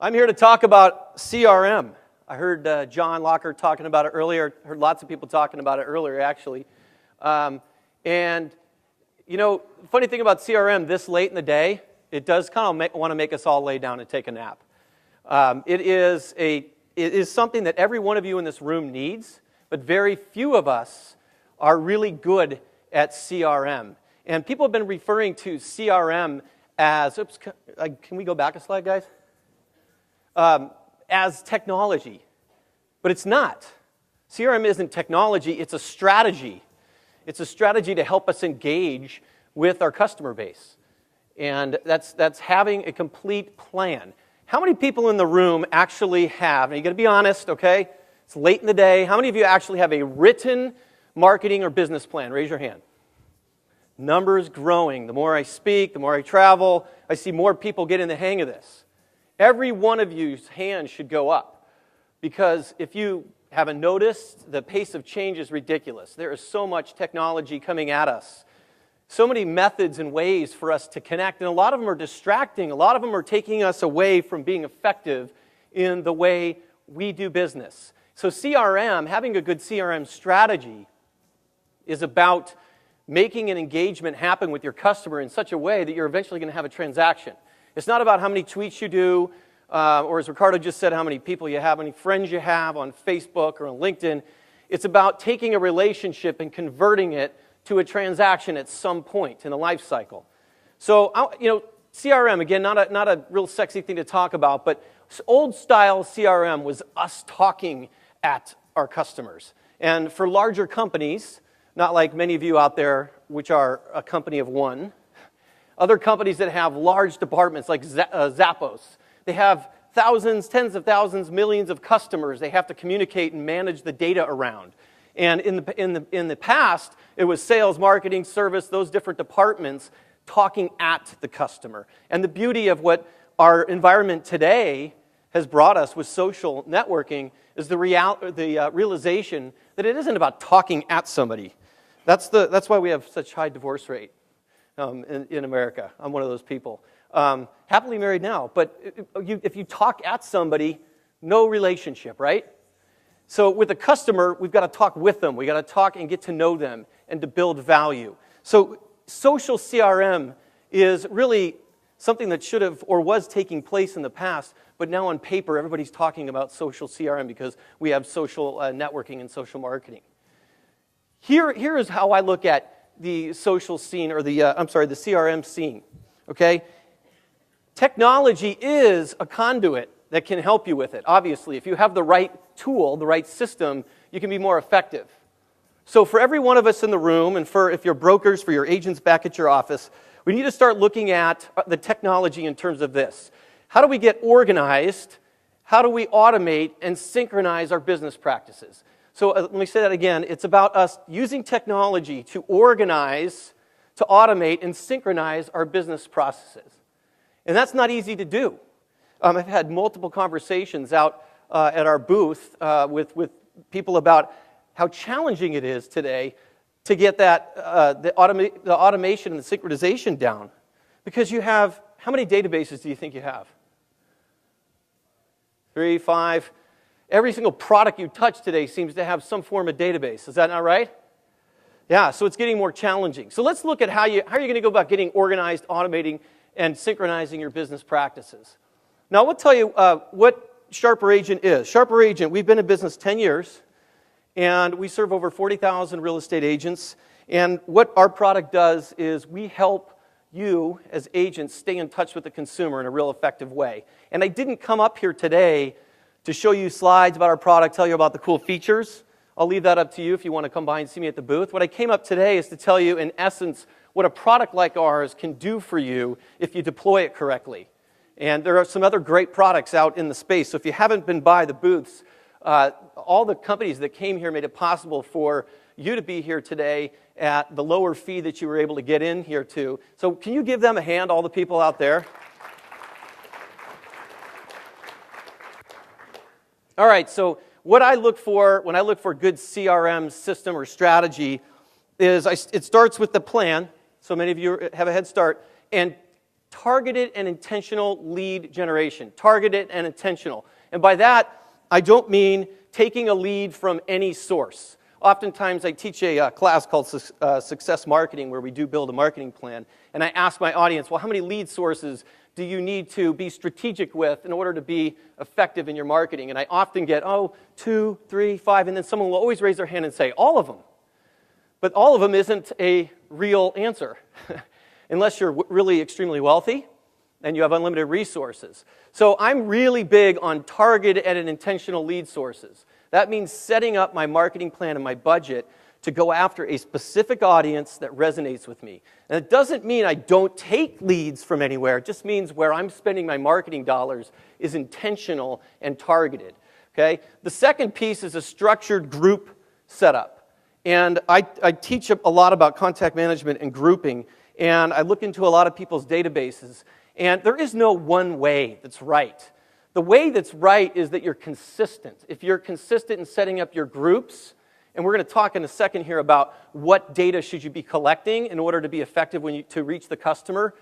I'm here to talk about CRM. I heard John Locker talking about it earlier. Heard lots of people talking about it earlier, actually. And, you know, the funny thing about CRM this late in the day, it does kind of want to make us all lay down and take a nap. It is something that every one of you in this room needs, but very few of us are really good at CRM. And people have been referring to CRM as, can we go back a slide, guys? As technology, but it's not. CRM isn't technology, it's a strategy. It's a strategy to help us engage with our customer base. And that's having a complete plan. How many people in the room actually have, and you gotta be honest, okay? It's late in the day. How many of you actually have a written marketing or business plan? Raise your hand. Numbers growing. The more I speak, the more I travel, I see more people get in the hang of this. Every one of you's hand should go up, because if you haven't noticed, the pace of change is ridiculous. There is so much technology coming at us, so many methods and ways for us to connect, and a lot of them are distracting. A lot of them are taking us away from being effective in the way we do business. So CRM, having a good CRM strategy, is about making an engagement happen with your customer in such a way that you're eventually going to have a transaction. It's not about how many tweets you do, or as Ricardo just said, how many people you have, how many friends you have on Facebook or on LinkedIn. It's about taking a relationship and converting it to a transaction at some point in the life cycle. So, you know, CRM, again, not a real sexy thing to talk about, but old-style CRM was us talking at our customers. And for larger companies, not like many of you out there, which are a company of one, other companies that have large departments like Zappos, they have thousands, tens of thousands, millions of customers they have to communicate and manage the data around. And in the past, it was sales, marketing, service, those different departments talking at the customer. And the beauty of what our environment today has brought us with social networking is the realization that it isn't about talking at somebody. That's why we have such high divorce rate. In America. I'm one of those people. Happily married now, but if you talk at somebody, no relationship, right? So with a customer, we've got to talk with them. We've got to talk and get to know them and to build value. So social CRM is really something that should have or was taking place in the past, but now on paper, everybody's talking about social CRM because we have social networking and social marketing. Here is how I look at the social scene, or the CRM scene, okay? Technology is a conduit that can help you with it. Obviously, if you have the right tool, the right system, you can be more effective. So for every one of us in the room, and for if you're brokers, for your agents back at your office, we need to start looking at the technology in terms of this. How do we get organized? How do we automate and synchronize our business practices? So let me say that again. It's about us using technology to organize, to automate, and synchronize our business processes. And that's not easy to do. I've had multiple conversations out at our booth with people about how challenging it is today to get that the automation and the synchronization down. Because you have, how many databases do you think you have? 3, 5... Every single product you touch today seems to have some form of database. Is that not right? Yeah, so it's getting more challenging. So let's look at how you're going to go about getting organized, automating, and synchronizing your business practices. Now, I will tell you what Sharper Agent is. Sharper Agent, we've been in business 10 years, and we serve over 40,000 real estate agents. And what our product does is we help you as agents stay in touch with the consumer in a real effective way. And I didn't come up here today to show you slides about our product, tell you about the cool features. I'll leave that up to you if you want to come by and see me at the booth. What I came up today is to tell you, in essence, what a product like ours can do for you if you deploy it correctly. And there are some other great products out in the space. So if you haven't been by the booths, all the companies that came here made it possible for you to be here today at the lower fee that you were able to get in here to. So can you give them a hand, all the people out there? All right, so what I look for when I look for a good CRM system or strategy is it starts with the plan. So many of you have a head start. And targeted and intentional lead generation. Targeted and intentional. And by that, I don't mean taking a lead from any source. Oftentimes, I teach a class called Success Marketing, where we do build a marketing plan, and I ask my audience, well, how many lead sources do you need to be strategic with in order to be effective in your marketing? And I often get, 2, 3, 5, and then someone will always raise their hand and say, all of them. But all of them isn't a real answer, unless you're really extremely wealthy and you have unlimited resources. So I'm really big on targeted and intentional lead sources. That means setting up my marketing plan and my budget to go after a specific audience that resonates with me. And it doesn't mean I don't take leads from anywhere. It just means where I'm spending my marketing dollars is intentional and targeted. Okay? The second piece is a structured group setup. And I teach a lot about contact management and grouping, and I look into a lot of people's databases, and there is no one way that's right. The way that's right is that you're consistent. If you're consistent in setting up your groups, and we're going to talk in a second here about what data should you be collecting in order to be effective to reach the customer.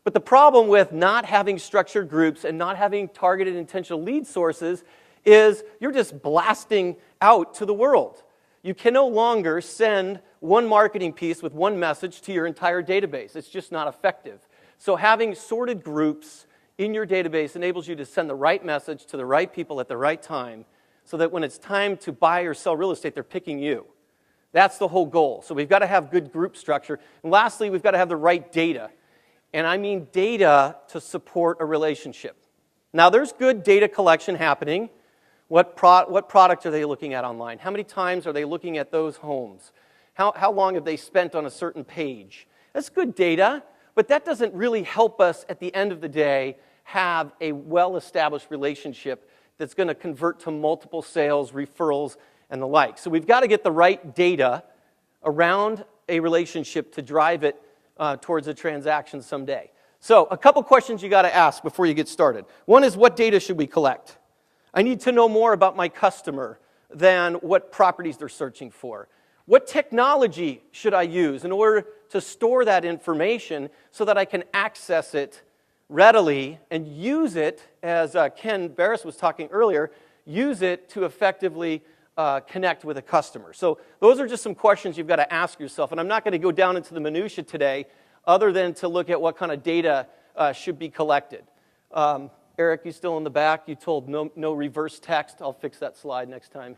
But the problem with not having structured groups and not having targeted intentional lead sources is you're just blasting out to the world. You can no longer send one marketing piece with one message to your entire database. It's just not effective. So having sorted groups in your database enables you to send the right message to the right people at the right time, so that when it's time to buy or sell real estate, they're picking you. That's the whole goal. So we've got to have good group structure. And lastly, we've got to have the right data. And I mean data to support a relationship. Now, there's good data collection happening. What product are they looking at online? How many times are they looking at those homes? How long have they spent on a certain page? That's good data, but that doesn't really help us at the end of the day have a well-established relationship that's going to convert to multiple sales, referrals, and the like. So we've got to get the right data around a relationship to drive it towards a transaction someday. So a couple questions you got to ask before you get started. One is, what data should we collect? I need to know more about my customer than what properties they're searching for. What technology should I use in order to store that information so that I can access it readily and use it, as Ken Barris was talking earlier, use it to effectively connect with a customer? So those are just some questions you've got to ask yourself. And I'm not going to go down into the minutia today other than to look at what kind of data should be collected. Eric, you still in the back? You told no reverse text. I'll fix that slide next time.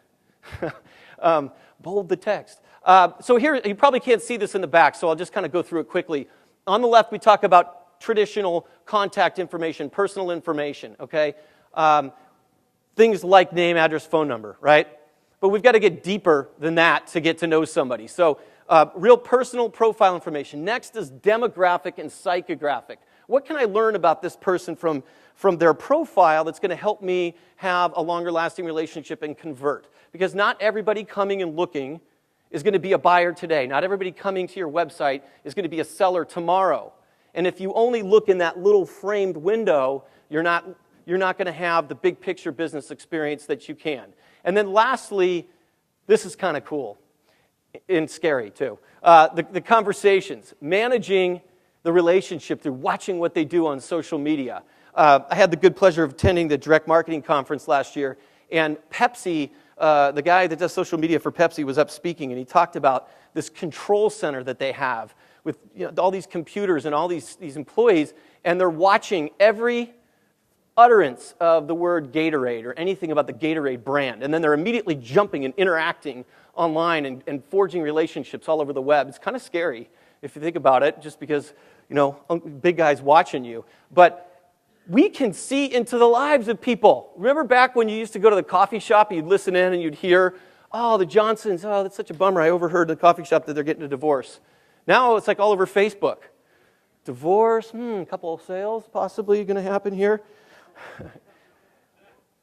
Bold the text. So here, you probably can't see this in the back, so I'll just kind of go through it quickly. On the left, we talk about traditional contact information, personal information, okay? Things like name, address, phone number, right? But we've got to get deeper than that to get to know somebody. So real personal profile information. Next is demographic and psychographic. What can I learn about this person from their profile that's going to help me have a longer lasting relationship and convert? Because not everybody coming and looking is going to be a buyer today. Not everybody coming to your website is going to be a seller tomorrow. And if you only look in that little framed window, you're not going to have the big picture business experience that you can. And then lastly, this is kind of cool and scary too. The conversations, managing the relationship through watching what they do on social media. I had the good pleasure of attending the Direct Marketing Conference last year, and Pepsi, the guy that does social media for Pepsi, was up speaking, and he talked about this control center that they have with all these computers and all these employees, and they're watching every utterance of the word Gatorade or anything about the Gatorade brand, and then they're immediately jumping and interacting online and forging relationships all over the web. It's kind of scary if you think about it, just because, big guy's watching you. But we can see into the lives of people. Remember back when you used to go to the coffee shop, you'd listen in and you'd hear, the Johnsons, that's such a bummer, I overheard the coffee shop that they're getting a divorce. Now it's like all over Facebook. Divorce, a couple of sales possibly going to happen here.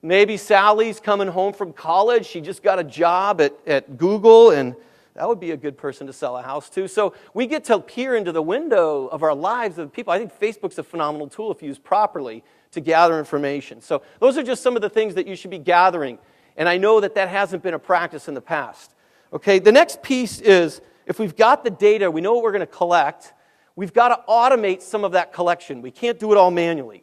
Maybe Sally's coming home from college. She just got a job at Google, and that would be a good person to sell a house to. So we get to peer into the window of our lives of people. I think Facebook's a phenomenal tool if used properly to gather information. So those are just some of the things that you should be gathering. And I know that hasn't been a practice in the past. Okay, the next piece is, if we've got the data, we know what we're going to collect, we've got to automate some of that collection. We can't do it all manually.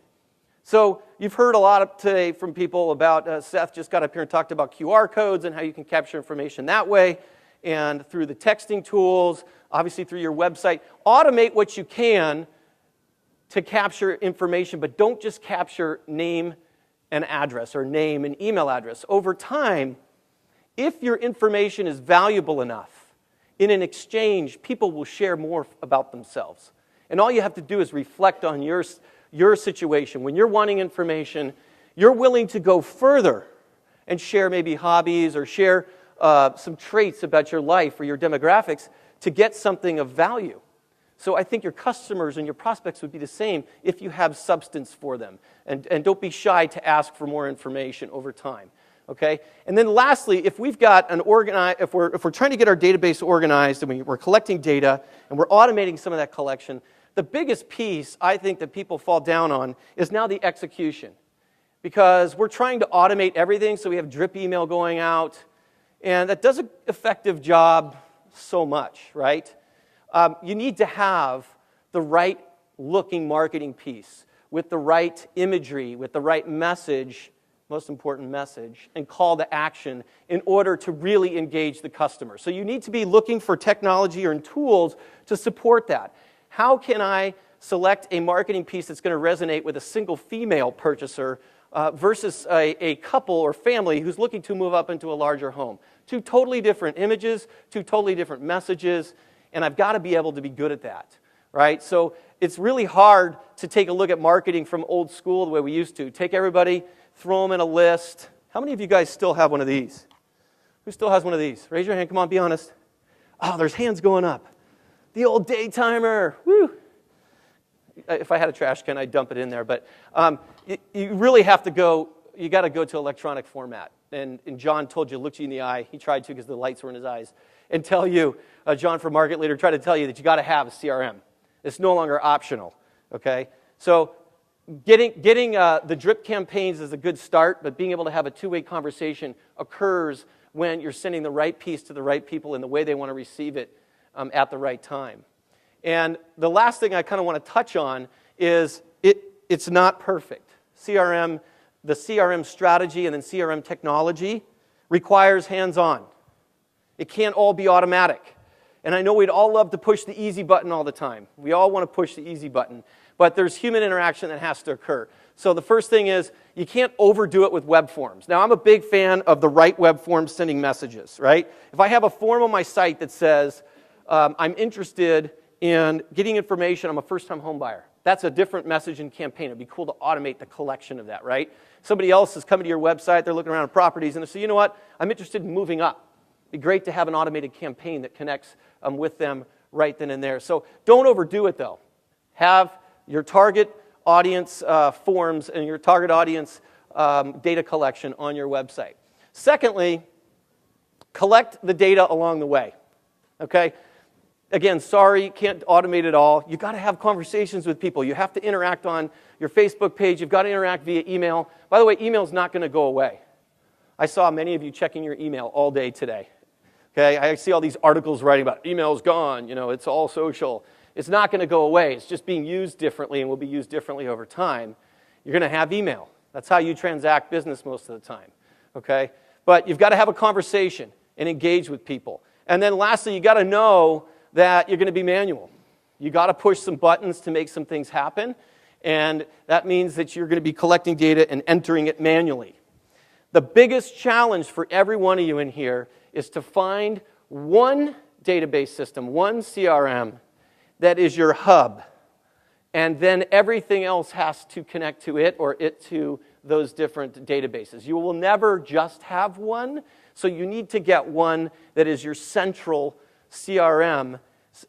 So you've heard a lot today from people about, Seth just got up here and talked about QR codes and how you can capture information that way, and through the texting tools, obviously through your website. Automate what you can to capture information, but don't just capture name and address or name and email address. Over time, if your information is valuable enough, in an exchange, people will share more about themselves. And all you have to do is reflect on your situation. When you're wanting information, you're willing to go further and share maybe hobbies or share some traits about your life or your demographics to get something of value. So I think your customers and your prospects would be the same if you have substance for them. And don't be shy to ask for more information over time. Okay? And then lastly, if we've got if we're trying to get our database organized and we're collecting data and we're automating some of that collection, the biggest piece I think that people fall down on is now the execution. Because we're trying to automate everything, so we have drip email going out, and that does an effective job so much, right? You need to have the right looking marketing piece with the right imagery, with the right message, most important message, and call to action in order to really engage the customer. So you need to be looking for technology or tools to support that. How can I select a marketing piece that's going to resonate with a single female purchaser versus a couple or family who's looking to move up into a larger home? Two totally different images, two totally different messages, and I've got to be able to be good at that, right? So it's really hard to take a look at marketing from old school the way we used to. Take everybody, throw them in a list. How many of you guys still have one of these? Who still has one of these? Raise your hand, come on, be honest. Oh, there's hands going up. The old day timer, woo! If I had a trash can, I'd dump it in there, but you really have to go, you got to go to electronic format. And John told you, looked you in the eye, he tried to because the lights were in his eyes, and tell you, John from Market Leader tried to tell you that you got to have a CRM. It's no longer optional, okay? So getting the drip campaigns is a good start, but being able to have a two-way conversation occurs when you're sending the right piece to the right people in the way they want to receive it at the right time. And the last thing I kind of want to touch on is it's not perfect. The CRM strategy and then CRM technology requires hands-on. It can't all be automatic. And I know we'd all love to push the easy button all the time. We all want to push the easy button. But there's human interaction that has to occur. So the first thing is, you can't overdo it with web forms. Now, I'm a big fan of the right web forms sending messages, right? If I have a form on my site that says, I'm interested in getting information, I'm a first-time home buyer. That's a different message and campaign. It'd be cool to automate the collection of that, right? Somebody else is coming to your website, they're looking around at properties, and they say, you know what, I'm interested in moving up. It'd be great to have an automated campaign that connects with them right then and there. So don't overdo it, though. Have your target audience forms and your target audience data collection on your website. Secondly, collect the data along the way, okay? Again, sorry, can't automate it all. You've got to have conversations with people. You have to interact on your Facebook page. You've got to interact via email. By the way, email's not going to go away. I saw many of you checking your email all day today. Okay, I see all these articles writing about email's gone, you know, it's all social. It's not going to go away. It's just being used differently and will be used differently over time. You're going to have email. That's how you transact business most of the time. Okay? But you've got to have a conversation and engage with people. And then lastly, you got to know that you're going to be manual. You got to push some buttons to make some things happen, and that means that you're going to be collecting data and entering it manually. The biggest challenge for every one of you in here is to find one database system, one CRM, that is your hub, and then everything else has to connect to it or it to those different databases. You will never just have one, so you need to get one that is your central CRM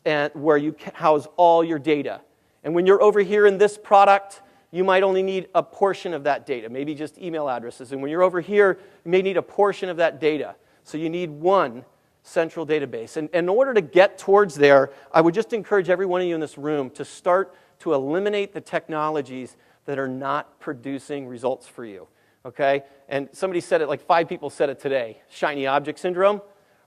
and where you house all your data. And when you're over here in this product, you might only need a portion of that data, maybe just email addresses. And when you're over here, you may need a portion of that data. So you need one central database. And in order to get towards there, I would just encourage every one of you in this room to start to eliminate the technologies that are not producing results for you. Okay? And somebody said it, like 5 people said it today, shiny object syndrome.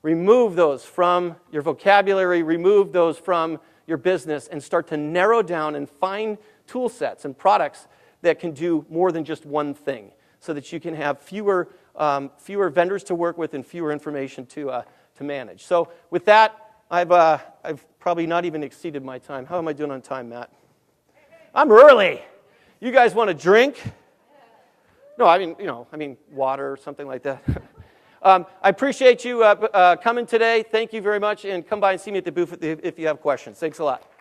Remove those from your vocabulary, remove those from your business, and start to narrow down and find tool sets and products that can do more than just one thing, so that you can have fewer vendors to work with and fewer information to manage. So with that, I've probably not even exceeded my time. How am I doing on time, Matt? I'm early. You guys want a drink? No, I mean water or something like that. I appreciate you coming today. Thank you very much, and come by and see me at the booth if you have questions. Thanks a lot.